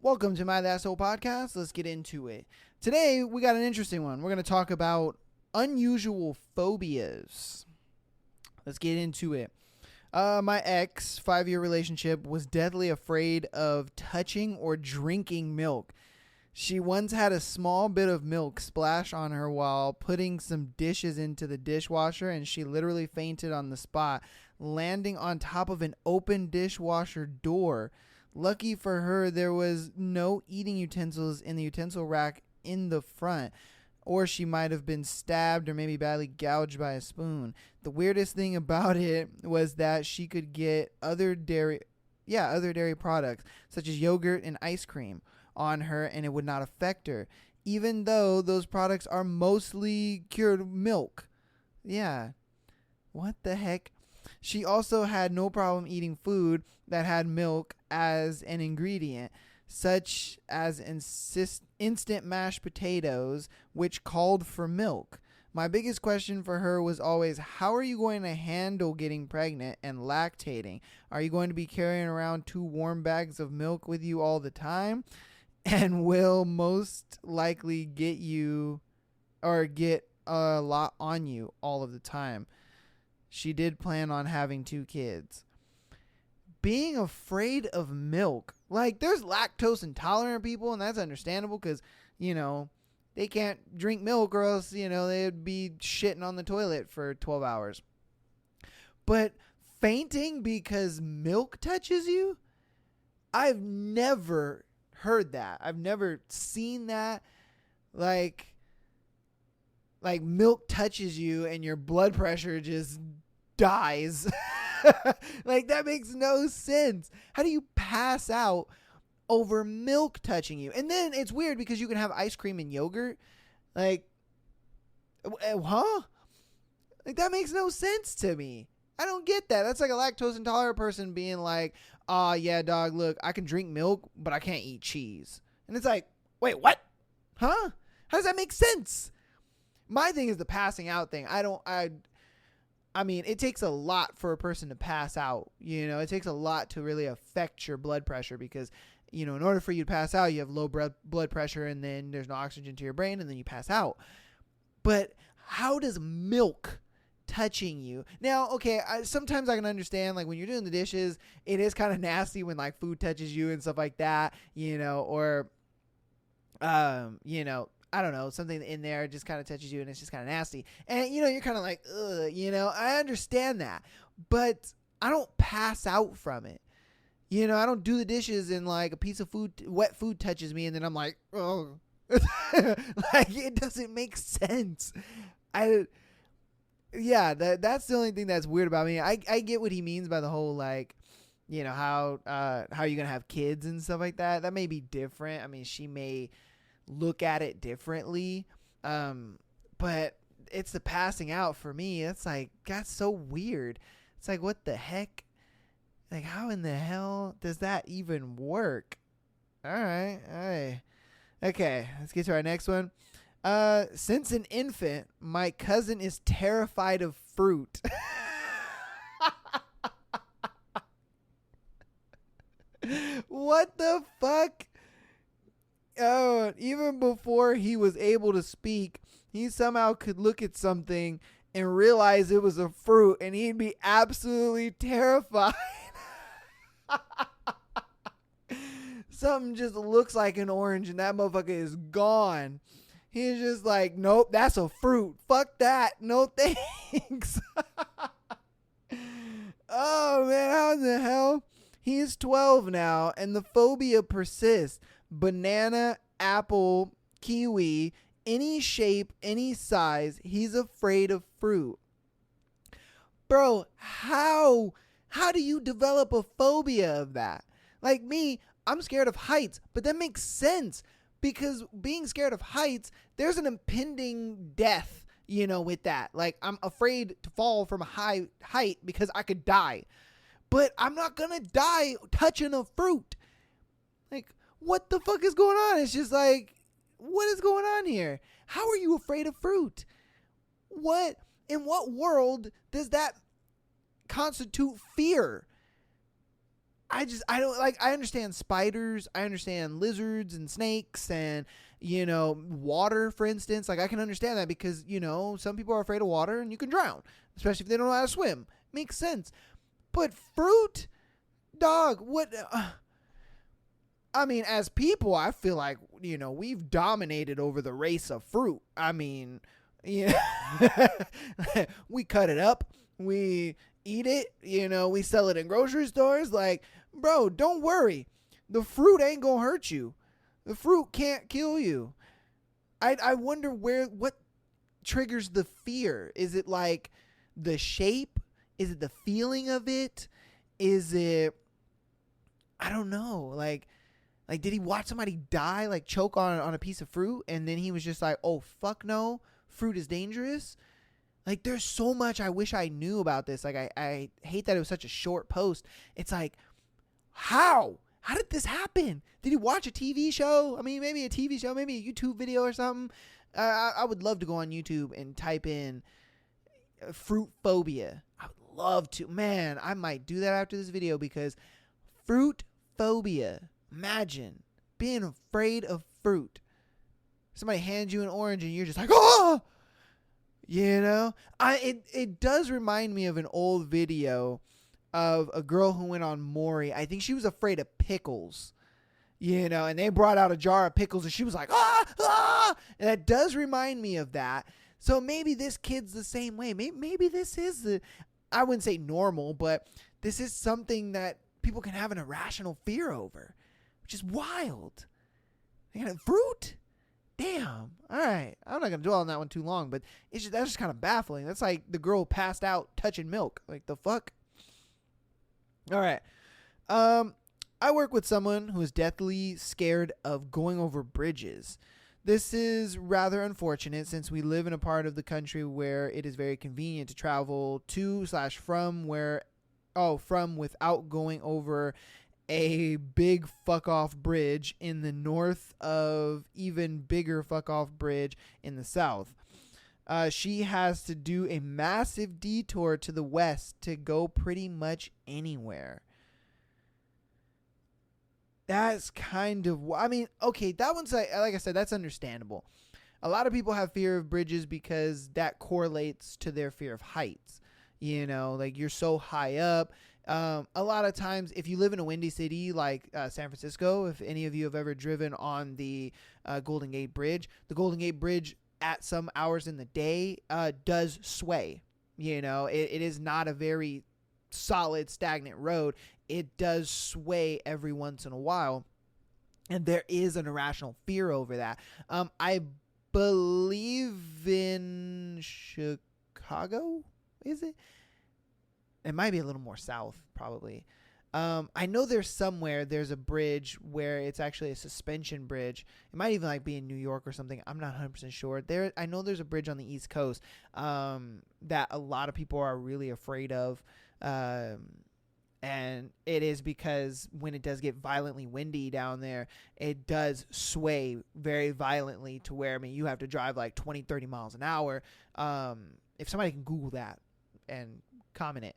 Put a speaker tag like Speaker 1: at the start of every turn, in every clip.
Speaker 1: Welcome to My That's Soul podcast. Let's get into it. Today, we got an interesting one. We're going to talk about unusual phobias. Let's get into it. My ex, 5-year relationship, was deathly afraid of touching or drinking milk. She once had a small bit of milk splash on her while putting some dishes into the dishwasher, and she literally fainted on the spot, landing on top of an open dishwasher door. Lucky for her, there was no eating utensils in the utensil rack in the front, or she might have been stabbed or maybe badly gouged by a spoon. The weirdest thing about it was that she could get other dairy products such as yogurt and ice cream on her and it would not affect her, even though those products are mostly cured milk. Yeah. What the heck? She also had no problem eating food that had milk as an ingredient, such as instant mashed potatoes, which called for milk. My biggest question for her was always, how are you going to handle getting pregnant and lactating? Are you going to be carrying around 2 warm bags of milk with you all the time? And will most likely get a lot on you all of the time. She did plan on having 2 kids. Being afraid of milk. Like, there's lactose intolerant people, and that's understandable because, they can't drink milk or else, they'd be shitting on the toilet for 12 hours. But fainting because milk touches you? I've never heard that. I've never seen that. Like milk touches you and your blood pressure just dies. Like, that makes no sense. How do you pass out over milk touching you? And then it's weird because you can have ice cream and yogurt. Like, huh? Like, that makes no sense to me. I don't get that. That's like a lactose intolerant person being like, yeah, dog, look, I can drink milk, but I can't eat cheese. And it's like, wait, what? Huh? How does that make sense? My thing is the passing out thing. I mean, it takes a lot for a person to pass out. It takes a lot to really affect your blood pressure because, in order for you to pass out, you have low blood pressure and then there's no oxygen to your brain and then you pass out. But how does milk touching you? Now, okay, sometimes I can understand, like, when you're doing the dishes, it is kind of nasty when, like, food touches you and stuff like that, or, I don't know, something in there just kind of touches you and it's just kind of nasty. And, you're kind of like, ugh, I understand that. But I don't pass out from it. I don't do the dishes and, like, a piece of food, wet food touches me and then I'm like, oh. Like, it doesn't make sense. That's the only thing that's weird about me. I get what he means by the whole, like, how you're going to have kids and stuff like that. That may be different. I mean, she may look at it differently, but it's the passing out for me. It's like, that's so weird. It's like, what the heck? Like, how in the hell does that even work? All right. Okay, let's get to our next one. Since an infant, my cousin is terrified of fruit. What the fuck? Oh, even before he was able to speak, he somehow could look at something and realize it was a fruit, and he'd be absolutely terrified. Something just looks like an orange, and that motherfucker is gone. He's just like, nope, that's a fruit. Fuck that. No thanks. Oh, man, how in the hell? He is 12 now, and the phobia persists. Banana, apple, kiwi, any shape, any size, he's afraid of fruit. Bro, how do you develop a phobia of that? Like me, I'm scared of heights, but that makes sense because being scared of heights, there's an impending death, with that. Like, I'm afraid to fall from a high height because I could die, but I'm not going to die touching a fruit. Like, what the fuck is going on? It's just like, what is going on here? How are you afraid of fruit? In what world does that constitute fear? I don't like, I understand spiders, I understand lizards and snakes and, water, for instance. Like, I can understand that because, some people are afraid of water and you can drown, especially if they don't know how to swim. Makes sense. But fruit, dog, what? I mean, as people, I feel like, we've dominated over the race of fruit. I mean, we cut it up. We eat it. We sell it in grocery stores. Like, bro, don't worry. The fruit ain't going to hurt you. The fruit can't kill you. I wonder what triggers the fear. Is it like the shape? Is it the feeling of it? Is it, I don't know. Like, did he watch somebody die, like choke on a piece of fruit, and then he was just like, oh, fuck no, fruit is dangerous? Like, there's so much I wish I knew about this. Like, I hate that it was such a short post. It's like, how? How did this happen? Did he watch a TV show? I mean, maybe a TV show, maybe a YouTube video or something. I would love to go on YouTube and type in fruit phobia. I would love to. Man, I might do that after this video because fruit phobia. Imagine being afraid of fruit. Somebody hands you an orange and you're just like, oh, it does remind me of an old video of a girl who went on Maury. I think she was afraid of pickles, and they brought out a jar of pickles and she was like, and that does remind me of that. So maybe this kid's the same way. Maybe this is I wouldn't say normal, but this is something that people can have an irrational fear over, which is wild. Fruit? Damn. All right. I'm not going to dwell on that one too long, but that's just kind of baffling. That's like the girl passed out touching milk. Like, the fuck? All right. I work with someone who is deathly scared of going over bridges. This is rather unfortunate since we live in a part of the country where it is very convenient to travel to/from from without going over a big fuck off bridge in the north of even bigger fuck off bridge in the south. She has to do a massive detour to the west to go pretty much anywhere. That's kind of, I mean, okay, that one's like I said, that's understandable. A lot of people have fear of bridges because that correlates to their fear of heights. Like, you're so high up. A lot of times, if you live in a windy city like San Francisco, if any of you have ever driven on the Golden Gate Bridge, the Golden Gate Bridge at some hours in the day does sway. It is not a very solid, stagnant road. It does sway every once in a while, and there is an irrational fear over that. I believe in Chicago, is it? It might be a little more south, probably. I know there's a bridge where it's actually a suspension bridge. It might even be in New York or something. I'm not 100% sure. I know there's a bridge on the East Coast that a lot of people are really afraid of. And it is because when it does get violently windy down there, it does sway very violently to where, you have to drive like 20, 30 miles an hour. If somebody can Google that and comment it.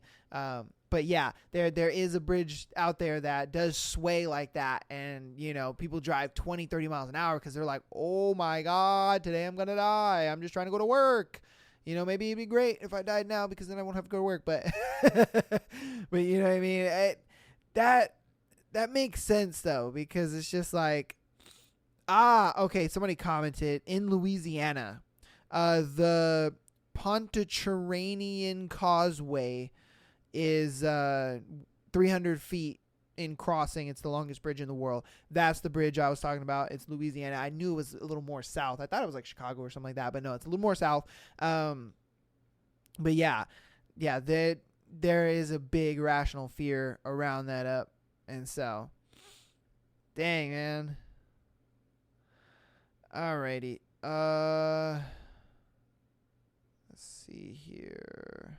Speaker 1: But yeah, there is a bridge out there that does sway like that. And, people drive 20, 30 miles an hour because they're like, oh my God, today I'm going to die. I'm just trying to go to work. Maybe it'd be great if I died now because then I won't have to go to work. But, but you know what I mean? That makes sense though, because it's just like, okay. Somebody commented in Louisiana, the Pontchartrain Causeway is 300 feet in crossing. It's the longest bridge in the world. That's the bridge I was talking about. It's Louisiana. I knew it was a little more south. I thought it was like Chicago or something like that, but no, it's a little more south. But yeah, there is a big rational fear around that up. And so, dang, man. Alrighty. Let's see here.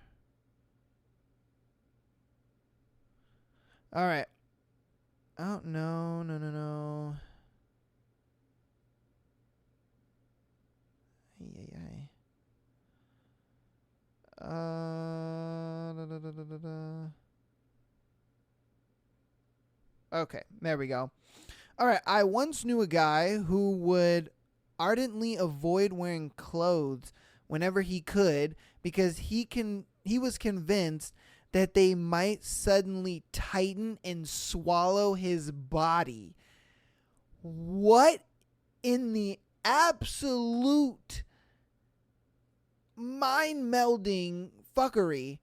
Speaker 1: All right. Oh, no. Ay. Da. Okay, there we go. All right, I once knew a guy who would ardently avoid wearing clothes whenever he could because he was convinced that they might suddenly tighten and swallow his body. What in the absolute mind-melding fuckery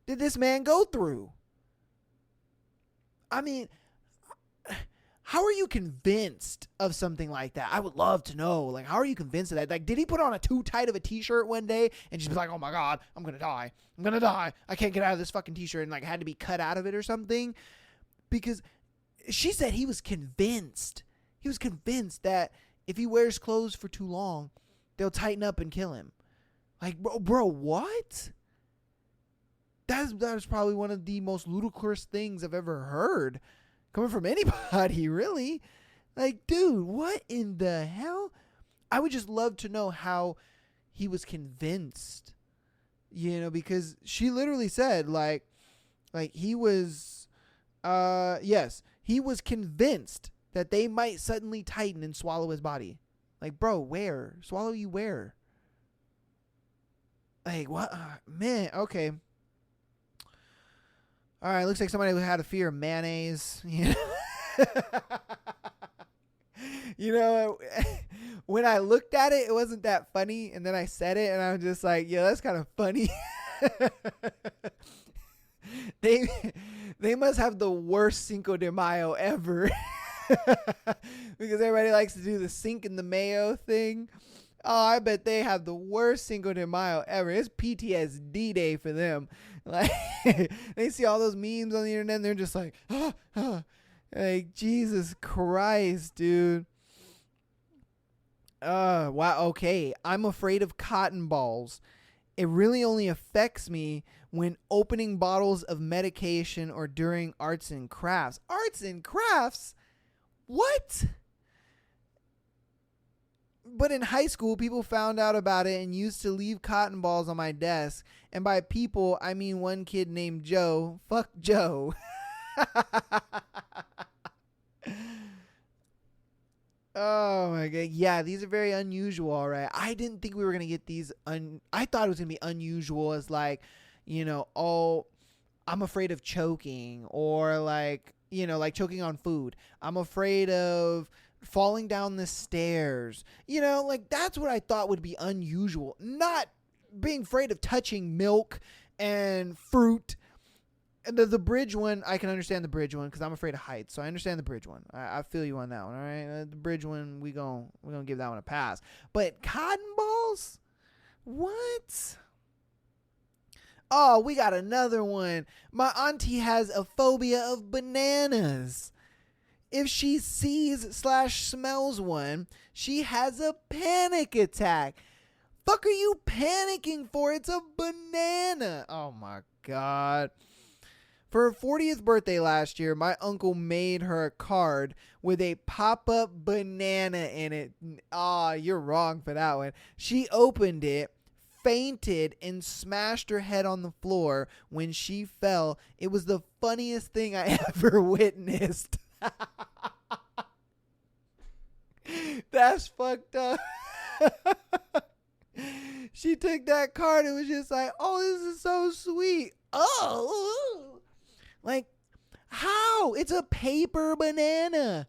Speaker 1: did this man go through? I mean, how are you convinced of something like that? I would love to know. Like, how are you convinced of that? Like, did he put on a too tight of a t-shirt one day and just be like, oh my God, I'm going to die. I'm going to die. I can't get out of this fucking t-shirt, and like had to be cut out of it or something? Because she said he was convinced. He was convinced that if he wears clothes for too long, they'll tighten up and kill him. Like, bro, what? That is probably one of the most ludicrous things I've ever heard. Coming from anybody, really. Like, dude, what in the hell? I would just love to know how he was convinced. Because she literally said, like he was, yes, he was convinced that they might suddenly tighten and swallow his body. Like, bro, where? Swallow you where? Like, what? Man, okay. All right, looks like somebody who had a fear of mayonnaise. When I looked at it, it wasn't that funny. And then I said it, and I was just like, yeah, that's kind of funny. They must have the worst Cinco de Mayo ever. Because everybody likes to do the sink in the mayo thing. Oh, I bet they have the worst Cinco de Mayo ever. It's PTSD day for them. Like, they see all those memes on the internet and they're just like, like, Jesus Christ, dude. Wow. Okay. I'm afraid of cotton balls. It really only affects me when opening bottles of medication or during arts and crafts. Arts and crafts? What? But in high school, people found out about it and used to leave cotton balls on my desk. And by people, I mean one kid named Joe. Fuck Joe. Oh my God. Yeah, these are very unusual, all right. I didn't think we were going to get these. I thought it was going to be unusual as like, oh, I'm afraid of choking, or like, like choking on food. I'm afraid of falling down the stairs. Like that's what I thought would be unusual. Not being afraid of touching milk and fruit. And the bridge one, I can understand the bridge one because I'm afraid of heights. So I understand the bridge one. I feel you on that one. All right, the bridge one, we're gonna give that one a pass. But cotton balls, what? Oh, we got another one. My auntie has a phobia of bananas. If she sees/smells one, she has a panic attack. Fuck are you panicking for? It's a banana. Oh my God. For her 40th birthday last year, my uncle made her a card with a pop-up banana in it. You're wrong for that one. She opened it, fainted, and smashed her head on the floor when she fell. It was the funniest thing I ever witnessed. That's fucked up. She took that card and was just like, oh, this is so sweet. Oh, like, how? It's a paper banana.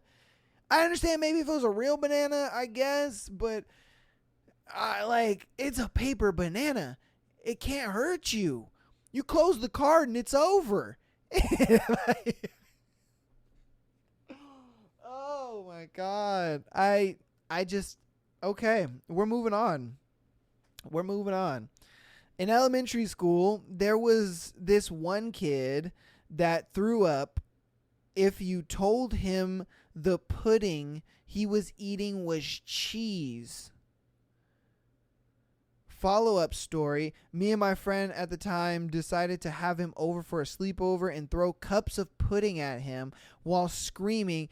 Speaker 1: I understand maybe if it was a real banana, I guess, but it's a paper banana. It can't hurt you. You close the card and it's over. Oh my God. I just, okay, we're moving on. In elementary school, there was this one kid that threw up if you told him the pudding he was eating was cheese. Follow-up story, me and my friend at the time decided to have him over for a sleepover and throw cups of pudding at him while screaming,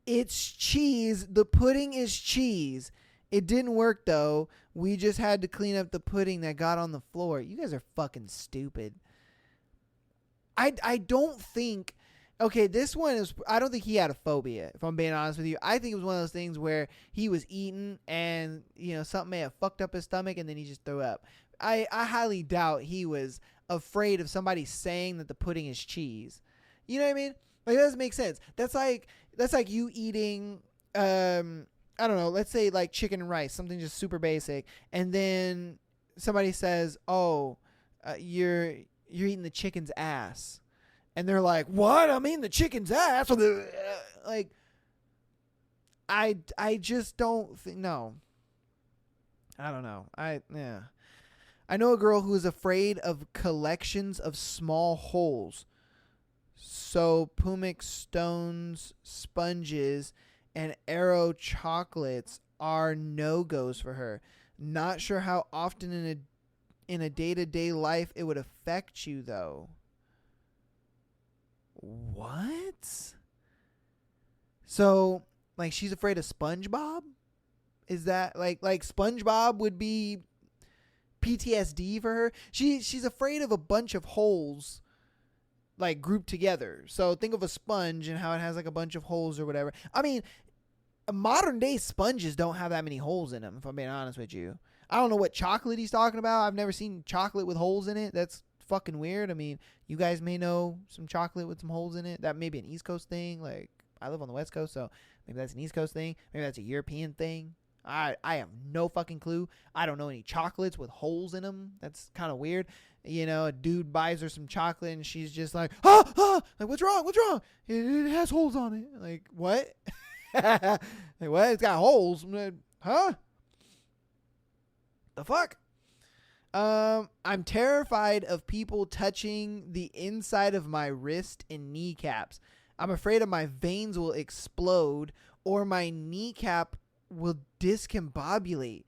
Speaker 1: "It's cheese, the pudding is cheese." It didn't work though. We just had to clean up the pudding that got on the floor. You guys are fucking stupid. I don't think Okay, this one is, I don't think he had a phobia, if I'm being honest with you. I think it was one of those things where he was eating and, something may have fucked up his stomach and then he just threw up. I highly doubt he was afraid of somebody saying that the pudding is cheese. You know what I mean? Like, that doesn't make sense. That's like you eating, I don't know, let's say like chicken and rice, something just super basic, and then somebody says, "Oh, you're eating the chicken's ass," and they're like, "What? I'm eating the chicken's ass?" Like, I just don't think. No, I don't know. I know a girl who is afraid of collections of small holes. So pumic stones, sponges, and Aero chocolates are no-goes for her. Not sure how often in a day-to-day life it would affect you, though. What? So, like, she's afraid of SpongeBob? Is that like SpongeBob would be PTSD for her? She's afraid of a bunch of holes, like, grouped together. So think of a sponge and how it has like a bunch of holes or whatever. I mean, modern day sponges don't have that many holes in them, if I'm being honest with you. I don't know what chocolate he's talking about. I've never seen chocolate with holes in it. That's fucking weird. I mean, you guys may know some chocolate with some holes in it. That may be an East Coast thing. Like, I live on the West Coast, so maybe that's an East Coast thing. Maybe that's a European thing. I have no fucking clue. I don't know any chocolates with holes in them. That's kind of weird. A dude buys her some chocolate and she's just like, like, what's wrong? What's wrong? It has holes on it. Like, what? Like, what? It's got holes. Huh? The fuck? I'm terrified of people touching the inside of my wrist and kneecaps. I'm afraid of my veins will explode or my kneecap will discombobulate.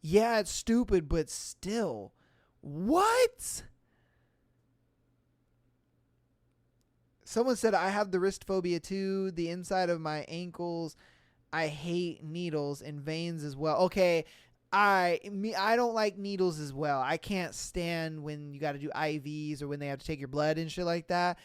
Speaker 1: Yeah, it's stupid, but still. What? Someone said I have the wrist phobia too. The inside of my ankles. I hate needles and veins as well. Okay, I don't like needles as well. I can't stand when you got to do IVs or when they have to take your blood and shit like that.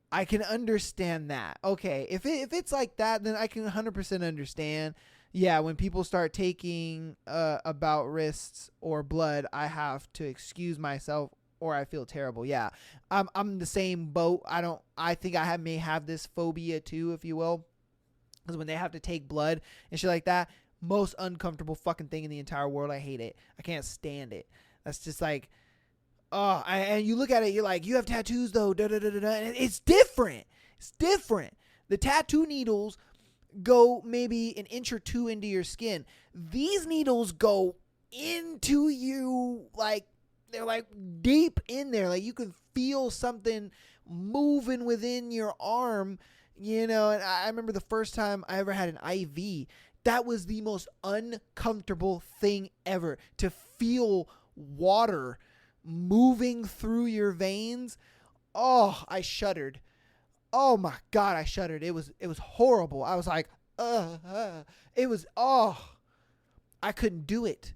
Speaker 1: I can understand that. Okay, if it's like that, then I can 100% understand. Yeah, when people start taking about wrists or blood, I have to excuse myself or I feel terrible. Yeah, I'm the same boat. I think I may have this phobia too, if you will, because when they have to take blood and shit like that, most uncomfortable fucking thing in the entire world. I hate it. I can't stand it. That's just like, and you look at it, you're like, you have tattoos though, da da da da da. And it's different. It's different. The tattoo needles go maybe an inch or two into your skin. These needles go into you, like they're like deep in there. Like you can feel something moving within your arm, And I remember the first time I ever had an IV. That was the most uncomfortable thing ever, to feel water moving through your veins. Oh, I shuddered. Oh my God, I shuddered. It was horrible. I was like, it was, I couldn't do it.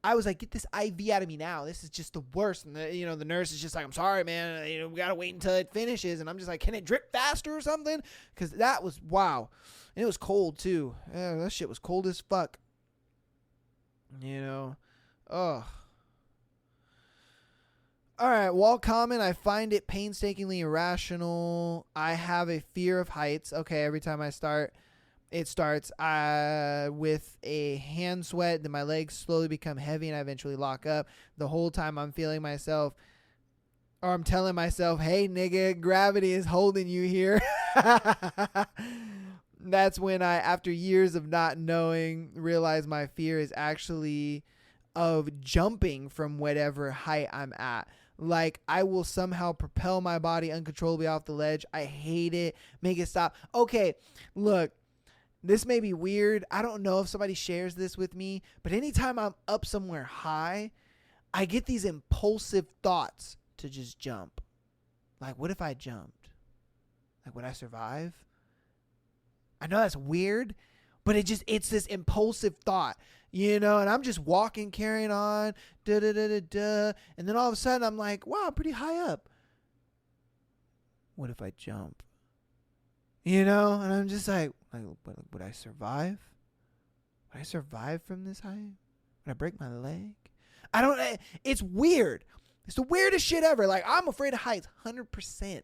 Speaker 1: I was like, get this IV out of me now. This is just the worst. And the nurse is just like, I'm sorry, man. We got to wait until it finishes. And I'm just like, can it drip faster or something? Because that was, wow. And it was cold too. That shit was cold as fuck. All right, wall comment. I find it painstakingly irrational. I have a fear of heights. Okay, every time it starts with a hand sweat. Then my legs slowly become heavy and I eventually lock up. The whole time I'm feeling myself, or I'm telling myself, hey, nigga, gravity is holding you here. That's when I, after years of not knowing, realize my fear is actually of jumping from whatever height I'm at. Like, I will somehow propel my body uncontrollably off the ledge. I hate it. Make it stop. Okay, look, this may be weird. I don't know if somebody shares this with me, but anytime I'm up somewhere high, I get these impulsive thoughts to just jump. Like, what if I jumped? Like, would I survive? I know that's weird, but it's this impulsive thought, and I'm just walking, carrying on, and then all of a sudden I'm like, wow, I'm pretty high up. What if I jump? And I'm just like, would I survive? Would I survive from this height? Would I break my leg? I don't. It's weird. It's the weirdest shit ever. Like, I'm afraid of heights, 100%.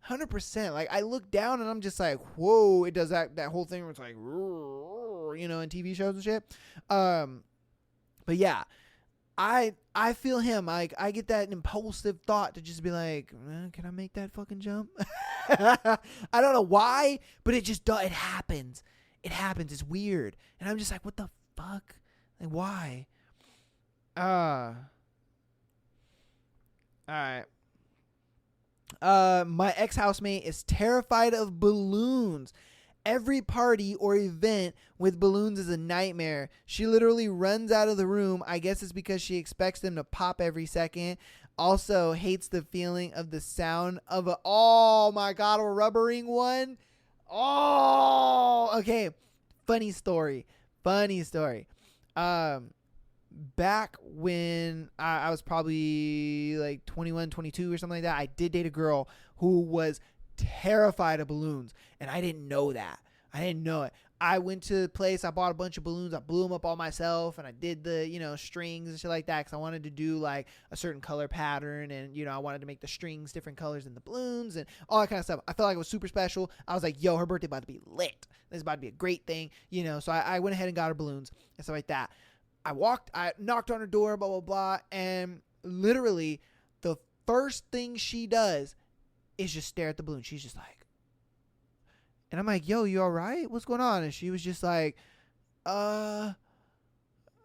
Speaker 1: 100%. Like, I look down and I'm just like, whoa. It does that whole thing where it's like, in TV shows and shit. But yeah, I feel him. I get that impulsive thought to just be like, can I make that fucking jump? I don't know why, but it happens. It happens. It's weird. And I'm just like, what the fuck? Like, why? All right. My ex-housemate is terrified of balloons. Every party or event with balloons is a nightmare. She literally runs out of the room. I guess it's because she expects them to pop every second. Also hates the feeling of the sound of oh my God, a rubbering one. Oh, okay. Funny story. Back when I was probably like 21, 22 or something like that, I did date a girl who was terrified of balloons, and I didn't know that. I didn't know it. I went to the place, I bought a bunch of balloons, I blew them up all myself, and I did the strings and shit like that, because I wanted to do like a certain color pattern, and I wanted to make the strings different colors than the balloons and all that kind of stuff. I felt like it was super special. I was like, yo, her birthday about to be lit. This is about to be a great thing, so I went ahead and got her balloons and stuff like that. I knocked on her door, blah, blah, blah, and literally the first thing she does is just stare at the balloon. She's just like, and I'm like, yo, you all right? What's going on? And she was just like, yeah,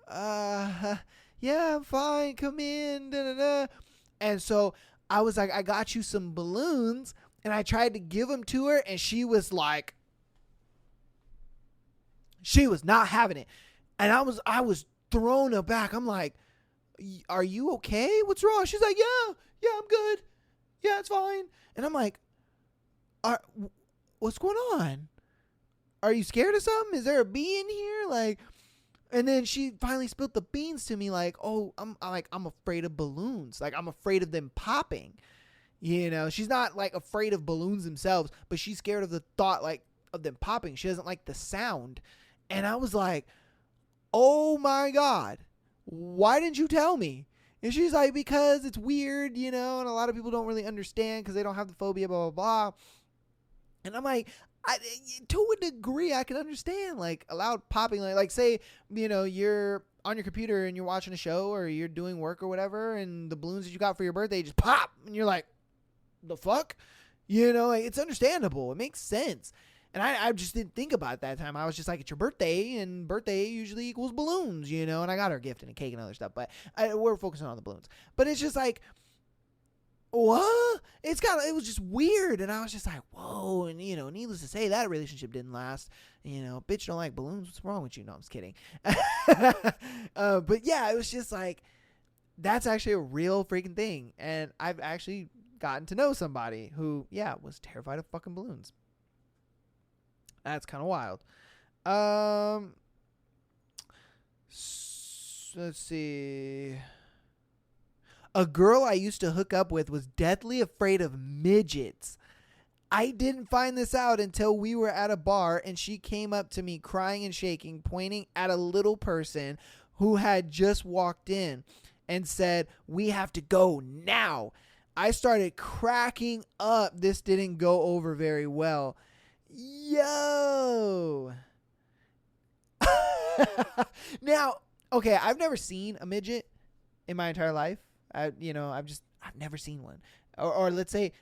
Speaker 1: I'm fine. Come in. Da, da, da. And so I was like, I got you some balloons, and I tried to give them to her, and she was like, she was not having it. And I was thrown aback. I'm like, are you okay? What's wrong? She's like, yeah, I'm good. Yeah, it's fine. And I'm like, what's going on? Are you scared of something? Is there a bee in here? Like, and then she finally spilled the beans to me. Like, oh, I'm afraid of balloons. Like, I'm afraid of them popping. She's not like afraid of balloons themselves, but she's scared of the thought like of them popping. She doesn't like the sound. And I was like, oh my God, why didn't you tell me? And she's like, because it's weird, and a lot of people don't really understand because they don't have the phobia, blah, blah, blah. And I'm like, to a degree, I can understand, like, a loud popping, like say, you're on your computer and you're watching a show or you're doing work or whatever, and the balloons that you got for your birthday just pop, and you're like, the fuck? Like, it's understandable. It makes sense. And I just didn't think about it that time. I was just like, it's your birthday, and birthday usually equals balloons, and I got her a gift and a cake and other stuff, but we're focusing on the balloons. But it's just like, what? It was just weird, and I was just like, whoa, and, needless to say, that relationship didn't last. Bitch don't like balloons, what's wrong with you? No, I'm just kidding. But yeah, it was just like, that's actually a real freaking thing, and I've actually gotten to know somebody who, was terrified of fucking balloons. That's kind of wild. Let's see. A girl I used to hook up with was deathly afraid of midgets. I didn't find this out until we were at a bar, and she came up to me crying and shaking, pointing at a little person who had just walked in and said, "We have to go now." I started cracking up. This didn't go over very well. Yo. Now, okay, I've never seen a midget in my entire life. I've never seen one. Or let's say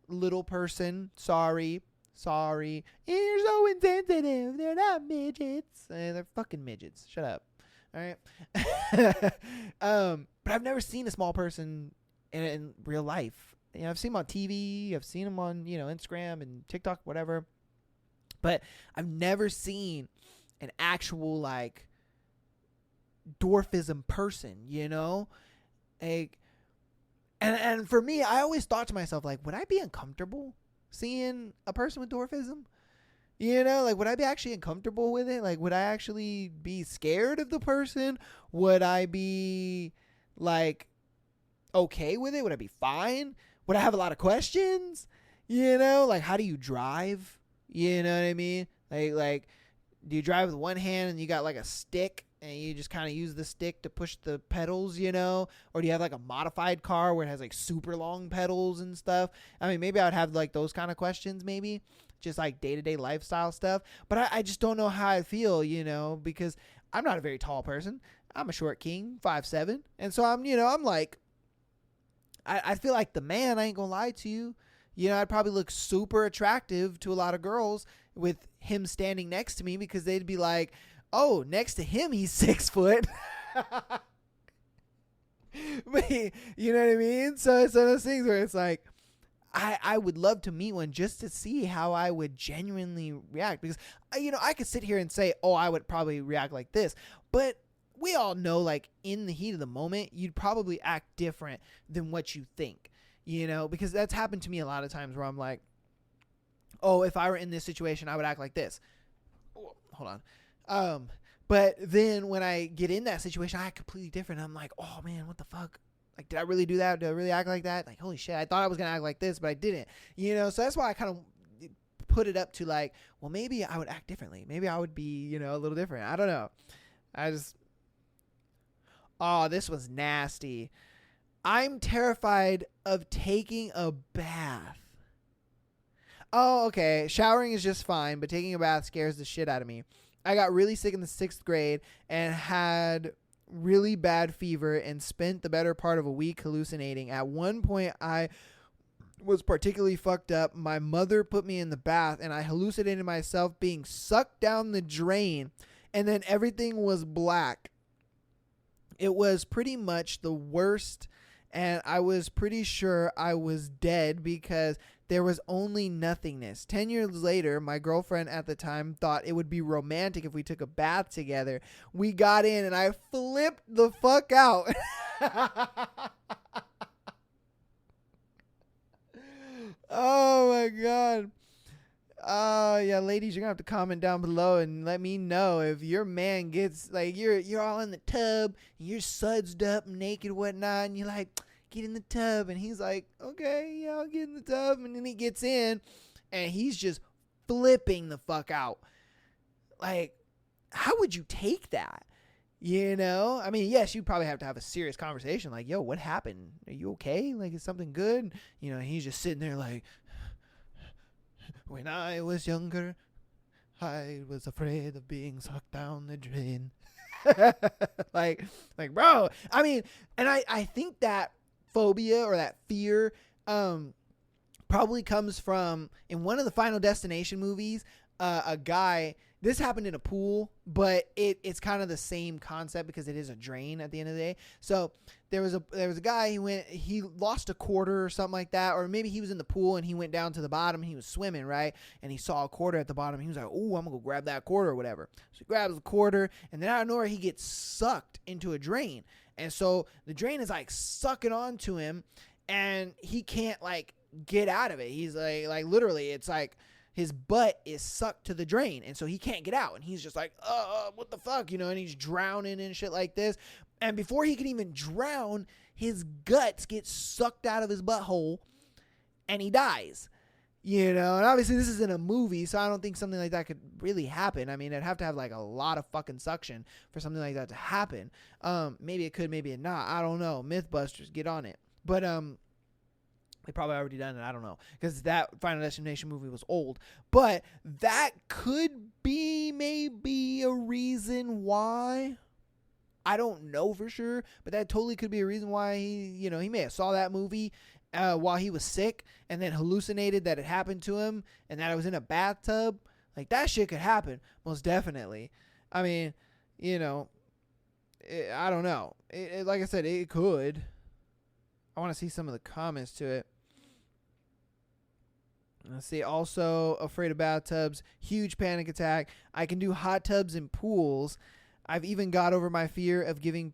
Speaker 1: little person, sorry. You're so insensitive. They're not midgets. They're fucking midgets. Shut up. All right. But I've never seen a small person in real life. I've seen them on TV. I've seen them on, Instagram and TikTok, whatever. But I've never seen an actual, like, dwarfism person, Like, and for me, I always thought to myself, like, would I be uncomfortable seeing a person with dwarfism? Like, would I be actually uncomfortable with it? Like, would I actually be scared of the person? Would I be, like, okay with it? Would I be fine? Would I have a lot of questions? Like, how do you drive You know what I mean? Like, do you drive with one hand and you got like a stick and you just kind of use the stick to push the pedals, you know? Or do you have like a modified car where it has like super long pedals and stuff? I mean, maybe I would have like those kind of questions, maybe just like day-to-day lifestyle stuff. But I just don't know how I feel, you know, because I'm not a very tall person. I'm a short king, 5'7", and so I'm like, I feel like the man. I ain't gonna lie to you. You know, I'd probably look super attractive to a lot of girls with him standing next to me, because they'd be like, oh, next to him, he's 6 foot. But you know what I mean? So it's one of those things where it's like, I would love to meet one just to see how I would genuinely react, because, you know, I could sit here and say, oh, I would probably react like this, but we all know, like, in the heat of the moment, you'd probably act different than what you think, you know, because that's happened to me a lot of times where I'm like, oh, if I were in this situation, I would act like this. Oh, hold on. But then when I get in that situation, I act completely different. I'm like, oh man, what the fuck? Like, did I really do that? Did I really act like that? Like, holy shit, I thought I was going to act like this, but I didn't, you know? So that's why I kind of put it up to like, well, maybe I would act differently. Maybe I would be, you know, a little different. I don't know. Oh, this was nasty. I'm terrified of taking a bath. Oh, okay. Showering is just fine, but taking a bath scares the shit out of me. I got really sick in the 6th grade and had really bad fever and spent the better part of a week hallucinating. At one point, I was particularly fucked up. My mother put me in the bath and I hallucinated myself being sucked down the drain, and then everything was black. It was pretty much the worst, and I was pretty sure I was dead because there was only nothingness. 10 years later, my girlfriend at the time thought it would be romantic if we took a bath together. We got in and I flipped the fuck out. Oh my God. Yeah, ladies, you're gonna have to comment down below and let me know if your man gets, like, you're all in the tub and you're sudsed up, naked, whatnot, and you're like, get in the tub, and he's like, okay, yeah, I'll get in the tub, and then he gets in and he's just flipping the fuck out. Like, how would you take that? You know, I mean, yes, you'd probably have to have a serious conversation, like, yo, what happened? Are you okay? Like, is something good? You know, he's just sitting there like, when I was younger, I was afraid of being sucked down the drain. like, bro, I mean, and I think that phobia or that fear, probably comes from, in one of the Final Destination movies, a guy, this happened in a pool, but it's kind of the same concept because it is a drain at the end of the day. So there was a guy, he lost a quarter or something like that, or maybe he was in the pool and he went down to the bottom and he was swimming, right? And he saw a quarter at the bottom. He was like, oh, I'm gonna go grab that quarter or whatever. So he grabs the quarter, and then out of nowhere he gets sucked into a drain. And so the drain is like sucking onto him, and he can't like get out of it. He's like literally, it's like his butt is sucked to the drain, and so he can't get out, and he's just like, what the fuck, you know, and he's drowning and shit like this. And before he can even drown, his guts get sucked out of his butthole, and he dies. You know, and obviously this is in a movie, so I don't think something like that could really happen. I mean, it'd have to have like a lot of fucking suction for something like that to happen. Maybe it could, maybe it not. I don't know. Mythbusters, get on it. But they probably already done it. I don't know, because that Final Destination movie was old. But that could be maybe a reason why. I don't know for sure, but that totally could be a reason why he may have saw that movie while he was sick and then hallucinated that it happened to him and that it was in a bathtub. Like, that shit could happen, most definitely. I mean, I don't know. Like I said, it could. I want to see some of the comments to it. Let's see. Also, afraid of bathtubs. Huge panic attack. I can do hot tubs and pools. I've even got over my fear of giving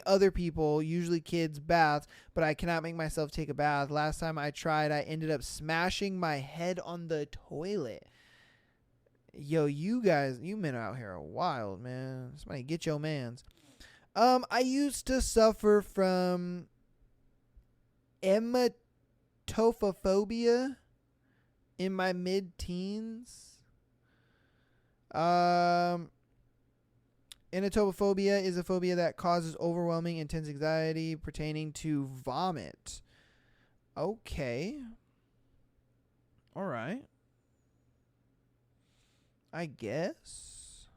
Speaker 1: other people, usually kids, baths, but I cannot make myself take a bath. Last time I tried, I ended up smashing my head on the toilet. Yo, you men out here are wild, man. Somebody get your mans. I used to suffer from emetophobia. in my mid-teens. Anatopophobia is a phobia that causes overwhelming, intense anxiety pertaining to vomit. Okay. All right. I guess.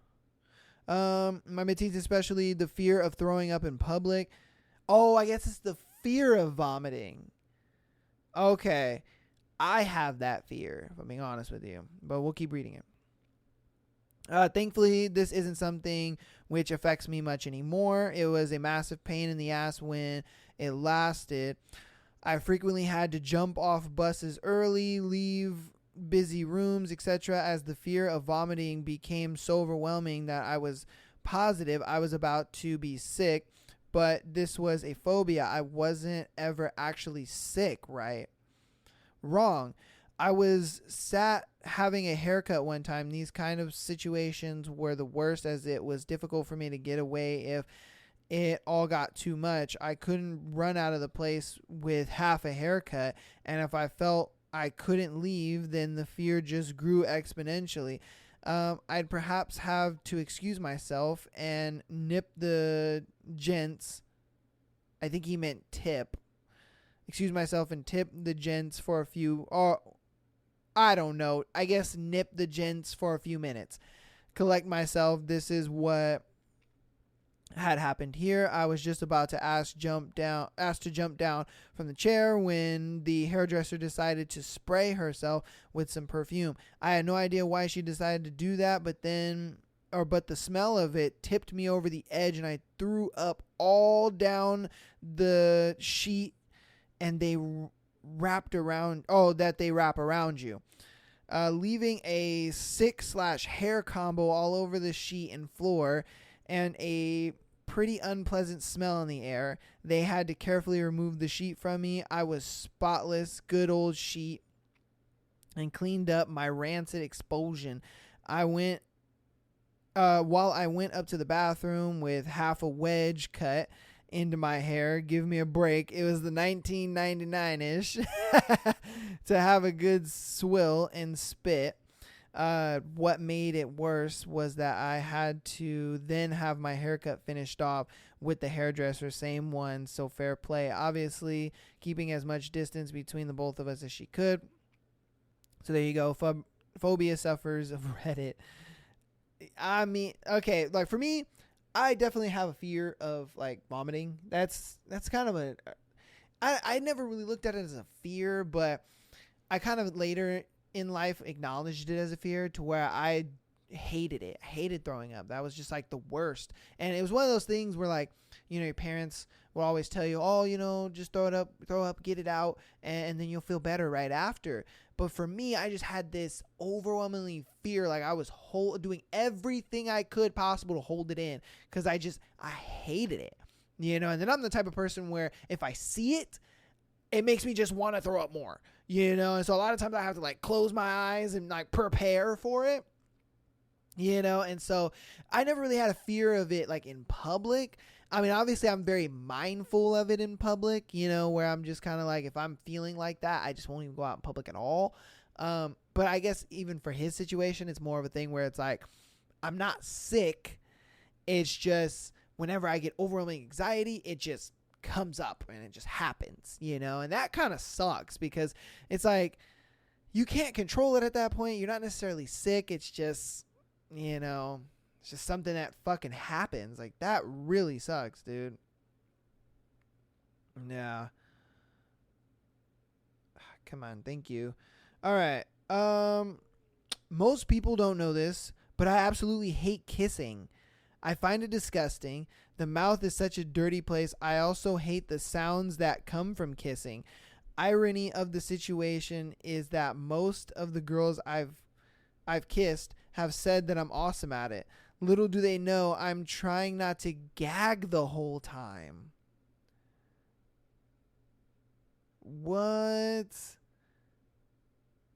Speaker 1: My mid-teens, especially the fear of throwing up in public. Oh, I guess it's the fear of vomiting. Okay. I have that fear, if I'm being honest with you. But we'll keep reading it. Thankfully, this isn't something which affects me much anymore. It was a massive pain in the ass when it lasted. I frequently had to jump off buses early, leave busy rooms, etc., as the fear of vomiting became so overwhelming that I was positive I was about to be sick. But this was a phobia. I wasn't ever actually sick, right? Wrong. I was sat having a haircut one time. These kind of situations were the worst, as it was difficult for me to get away if it all got too much. I couldn't run out of the place with half a haircut, and if I felt I couldn't leave, then the fear just grew exponentially. I'd perhaps have to excuse myself and nip the gents. I think he meant tip. Excuse myself and tip the gents for a few, or I don't know. I guess nip the gents for a few minutes. Collect myself. This is what had happened here. I was just about to asked to jump down from the chair when the hairdresser decided to spray herself with some perfume. I had no idea why she decided to do that, but the smell of it tipped me over the edge, and I threw up all down the sheet, and they wrap around you, leaving a sick/hair combo all over the sheet and floor, and a pretty unpleasant smell in the air. They had to carefully remove the sheet from me. I was spotless, good old sheet, and cleaned up my rancid explosion. While I went up to the bathroom with half a wedge cut into my hair. Give me a break. It was the 1999-ish to have a good swill and spit. What made it worse was that I had to then have my haircut finished off with the hairdresser, same one, so fair play. Obviously, keeping as much distance between the both of us as she could. So there you go. Phobia suffers of Reddit. I mean, okay, like for me, I definitely have a fear of like vomiting. That's kind of I never really looked at it as a fear, but I kind of later in life acknowledged it as a fear to where I hated it. I hated throwing up. That was just like the worst. And it was one of those things where like, you know, your parents will always tell you, oh, you know, just throw up, get it out, and then you'll feel better right after. But for me, I just had this overwhelmingly fear. Like I was doing everything I could possible to hold it in because I hated it, you know. And then I'm the type of person where if I see it, it makes me just want to throw up more, you know. And so a lot of times I have to like close my eyes and like prepare for it, you know. And so I never really had a fear of it like in public. I mean, obviously I'm very mindful of it in public, you know, where I'm just kind of like, if I'm feeling like that, I just won't even go out in public at all. But I guess even for his situation, it's more of a thing where it's like, I'm not sick. It's just whenever I get overwhelming anxiety, it just comes up and it just happens, you know, and that kind of sucks because it's like, you can't control it at that point. You're not necessarily sick. It's just, you know, it's just something that fucking happens. Like, that really sucks, dude. Yeah. Come on. Thank you. All right. Most people don't know this, but I absolutely hate kissing. I find it disgusting. The mouth is such a dirty place. I also hate the sounds that come from kissing. Irony of the situation is that most of the girls I've kissed have said that I'm awesome at it. Little do they know I'm trying not to gag the whole time. What?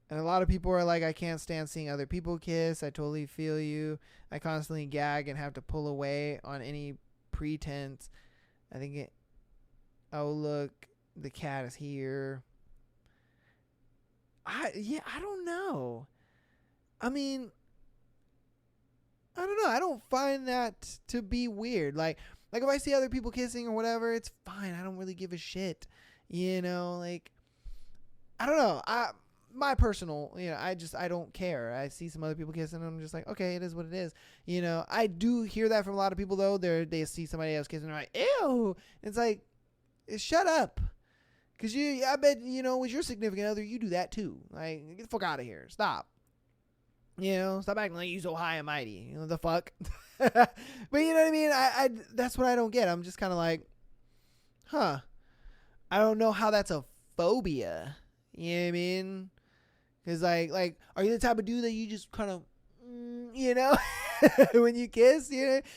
Speaker 1: And a lot of people are like, I can't stand seeing other people kiss. I totally feel you. I constantly gag and have to pull away on any pretense. Oh, look, the cat is here. I don't know. I mean, I don't know. I don't find that to be weird. Like if I see other people kissing or whatever, it's fine. I don't really give a shit. Like I don't know. My personal, I don't care. I see some other people kissing and I'm just like, okay, it is what it is. I do hear that from a lot of people though. They see somebody else kissing and they're like, ew. It's like, shut up. Cause I bet, with your significant other, you do that too. Like, get the fuck out of here. Stop. Stop acting like you so high and mighty. The fuck. But you know what I mean? I that's what I don't get. I'm just kind of like, huh. I don't know how that's a phobia. You know what I mean? Because, like, are you the type of dude that you just kind of, when you kiss,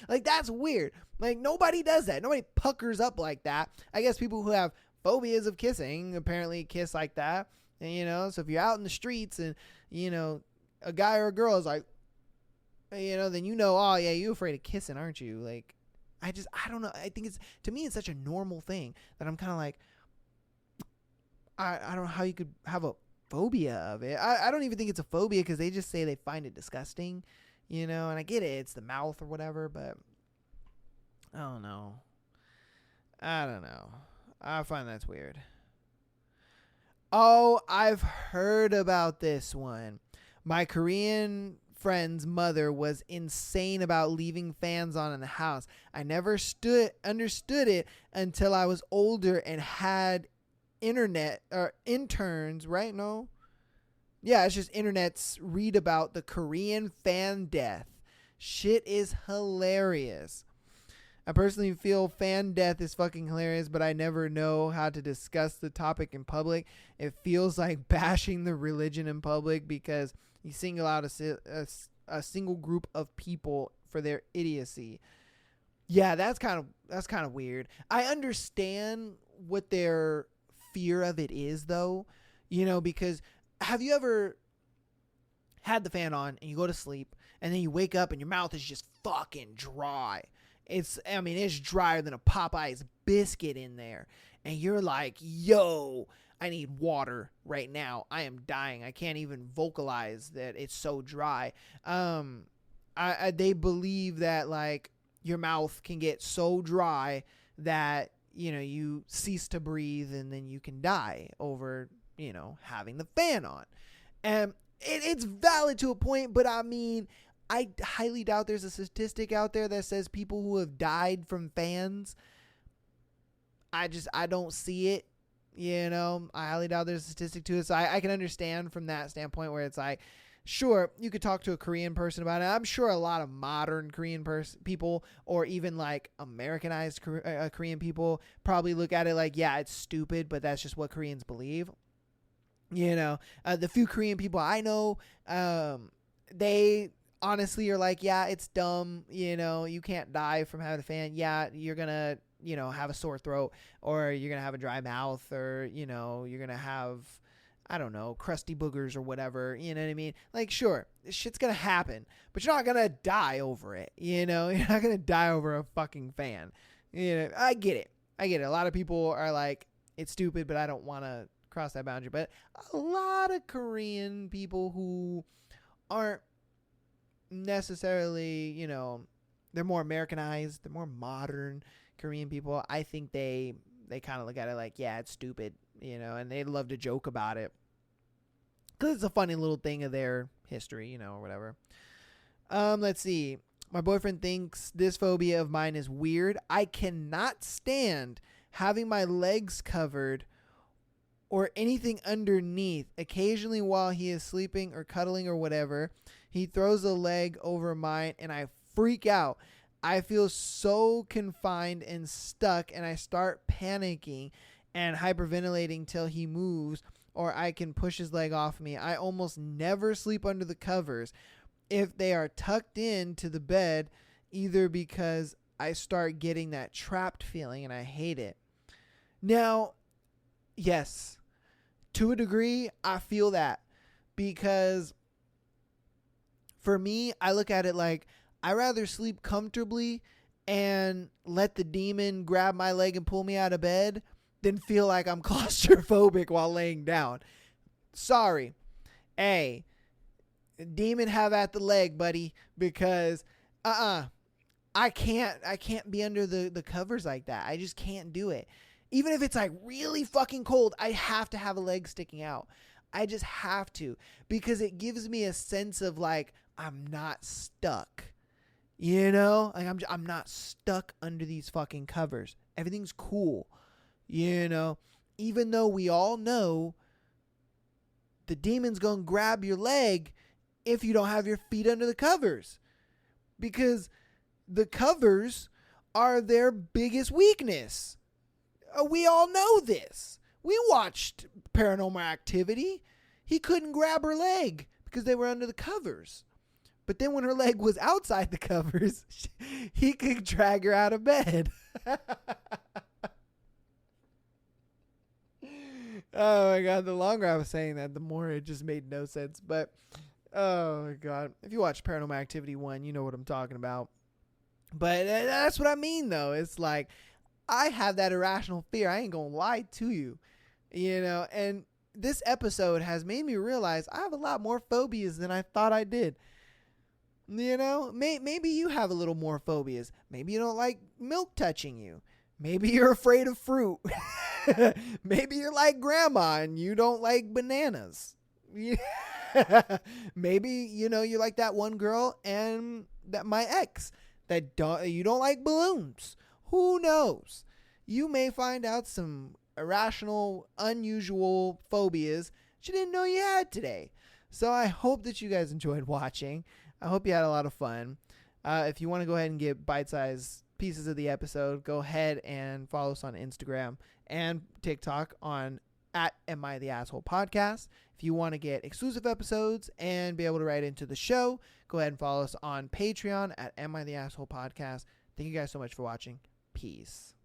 Speaker 1: like, that's weird. Like, nobody does that. Nobody puckers up like that. I guess people who have phobias of kissing apparently kiss like that. And, so if you're out in the streets and, a guy or a girl is like, then oh, yeah, you're afraid of kissing, aren't you? Like, I don't know. I think to me, it's such a normal thing that I'm kind of like, I don't know how you could have a phobia of it. I don't even think it's a phobia because they just say they find it disgusting, and I get it. It's the mouth or whatever, but I don't know. I find that's weird. Oh, I've heard about this one. My Korean friend's mother was insane about leaving fans on in the house. I never understood it until I was older and had internet or interns, right? No. Yeah, it's just internets read about the Korean fan death. Shit is hilarious. I personally feel fan death is fucking hilarious, but I never know how to discuss the topic in public. It feels like bashing the religion in public because you single out a single group of people for their idiocy. Yeah, that's kind of weird. I understand what their fear of it is, though, because have you ever had the fan on and you go to sleep and then you wake up and your mouth is just fucking dry? It's drier than a Popeye's biscuit in there. And you're like, yo, I need water right now. I am dying. I can't even vocalize that it's so dry. They believe that, like, your mouth can get so dry that, you cease to breathe and then you can die over, having the fan on. And it's valid to a point, but I highly doubt there's a statistic out there that says people who have died from fans. I don't see it, I highly doubt there's a statistic to it. So I can understand from that standpoint where it's like, sure, you could talk to a Korean person about it. I'm sure a lot of modern Korean people or even like Americanized Korean people probably look at it like, yeah, it's stupid, but that's just what Koreans believe. The few Korean people I know, they honestly are like, yeah, it's dumb. You can't die from having a fan. Yeah, you're going to, have a sore throat or you're going to have a dry mouth or, you're going to have, I don't know, crusty boogers or whatever. You know what I mean? Like, sure, this shit's going to happen, but you're not going to die over it. You're not going to die over a fucking fan. I get it. A lot of people are like, it's stupid, but I don't want to cross that boundary. But a lot of Korean people who aren't necessarily, they're more Americanized, they're more modern Korean people. I think they kind of look at it like, yeah, it's stupid, and they love to joke about it because it's a funny little thing of their history, or whatever. Let's see. My boyfriend thinks this phobia of mine is weird. I cannot stand having my legs covered or anything underneath. Occasionally while he is sleeping or cuddling or whatever, he throws a leg over mine and I freak out. I feel so confined and stuck and I start panicking and hyperventilating till he moves or I can push his leg off me. I almost never sleep under the covers if they are tucked into the bed, either because I start getting that trapped feeling and I hate it. Now, yes, to a degree, I feel that because for me, I look at it like I rather sleep comfortably and let the demon grab my leg and pull me out of bed than feel like I'm claustrophobic while laying down. sorry. Hey, demon have at the leg, buddy, because I can't be under the covers like that. I just can't do it. Even if it's like really fucking cold, I have to have a leg sticking out. I just have to, because it gives me a sense of like I'm not stuck. You know, like I'm not stuck under these fucking covers. Everything's cool. You know, even though we all know the demon's going to grab your leg if you don't have your feet under the covers, because the covers are their biggest weakness. We all know this. We watched Paranormal Activity. He couldn't grab her leg because they were under the covers. But then when her leg was outside the covers, he could drag her out of bed. Oh my God. The longer I was saying that, the more it just made no sense. But, oh my God. If you watch Paranormal Activity 1, you know what I'm talking about. But that's what I mean, though. It's like, I have that irrational fear. I ain't going to lie to you. You know, and this episode has made me realize I have a lot more phobias than I thought I did. You know, maybe you have a little more phobias. Maybe you don't like milk touching you. Maybe you're afraid of fruit. Maybe you're like grandma and you don't like bananas. Maybe, you know, you're like that one girl and that my ex that you don't like balloons. Who knows? You may find out some irrational, unusual phobias that you didn't know you had today. So I hope that you guys enjoyed watching. I hope you had a lot of fun. If you want to go ahead and get bite-sized pieces of the episode, go ahead and follow us on Instagram and TikTok on @AmITheAssholePodcast. If you want to get exclusive episodes and be able to write into the show, go ahead and follow us on Patreon @AmITheAssholePodcast. Thank you guys so much for watching. Peace.